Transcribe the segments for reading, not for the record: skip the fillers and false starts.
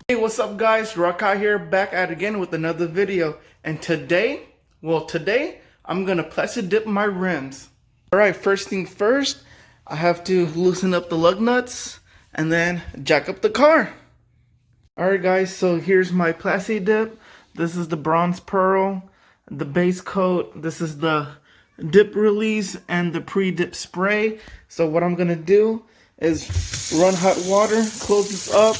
Hey, what's up guys? Rakai here, back at again with another video. And today I'm gonna plasti dip my rims. Alright, first thing first, I have to loosen up the lug nuts and then jack up the car. Alright guys, so here's my plasti dip. This is the bronze pearl, the base coat. This is the dip release and the pre-dip spray. So what I'm gonna do is run hot water, close this up,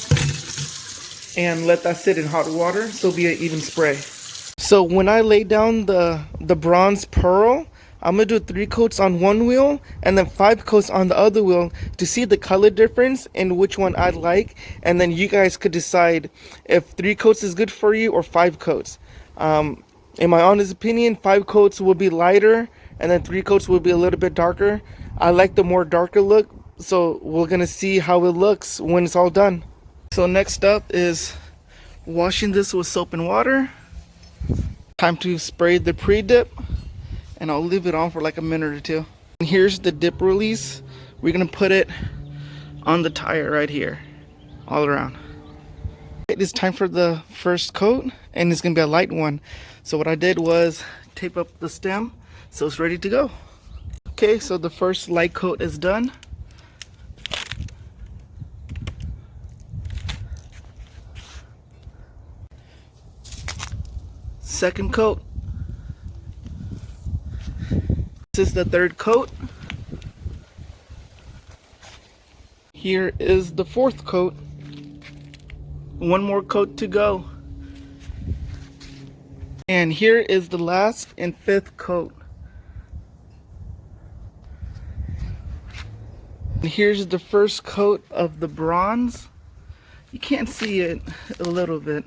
and let that sit in hot water so it'll be an even spray. So when I lay down the bronze pearl, I'm gonna do 3 coats on one wheel and then 5 coats on the other wheel to see the color difference and which one I'd like, and then you guys could decide if 3 coats is good for you or 5 coats. In my honest opinion, 5 coats will be lighter and then 3 coats will be a little bit darker. I like the more darker look, so we're gonna see how it looks when it's all done. So next up is washing this with soap and water. Time to spray the pre-dip, and I'll leave it on for like a minute or two. And here's the dip release. We're gonna put it on the tire right here, all around. It is time for the first coat, and it's gonna be a light one. So what I did was tape up the stem so it's ready to go. Okay, so the first light coat is done. Second coat. This is the third coat. Here is the fourth coat. One more coat to go. And here is the last and 5th coat. And here's the first coat of the bronze. You can't see it a little bit,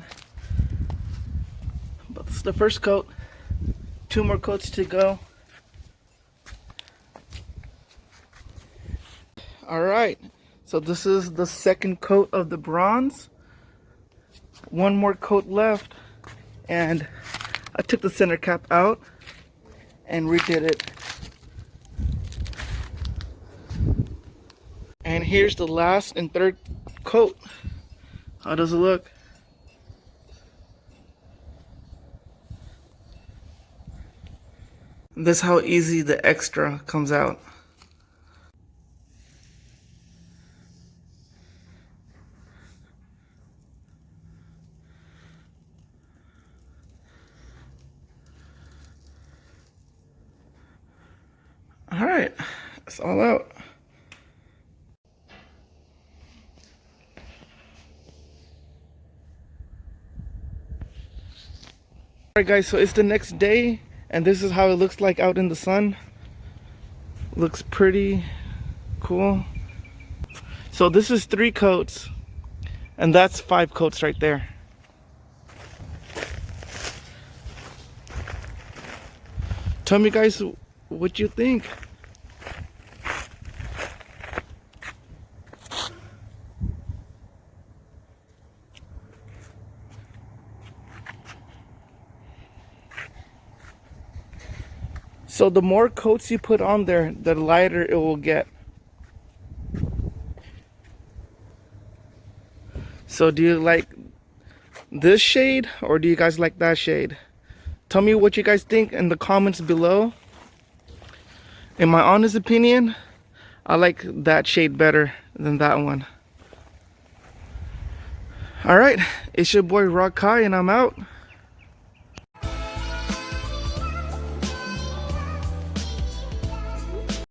but this is the first coat. 2 more coats to go. Alright, so this is the second coat of the bronze. 1 more coat left, and I took the center cap out and redid it. And here's the last and 3rd coat. How does it look? This is how easy the extra comes out. Alright, it's all out. Alright guys, so it's the next day, and this is how it looks like out in the sun. Looks pretty cool. So this is 3 coats, and that's 5 coats right there. Tell me guys what you think. So the more coats you put on there, the lighter it will get. So do you like this shade or do you guys like that shade? Tell me what you guys think in the comments below. In my honest opinion, I like that shade better than that one. Alright, it's your boy Rakai and I'm out.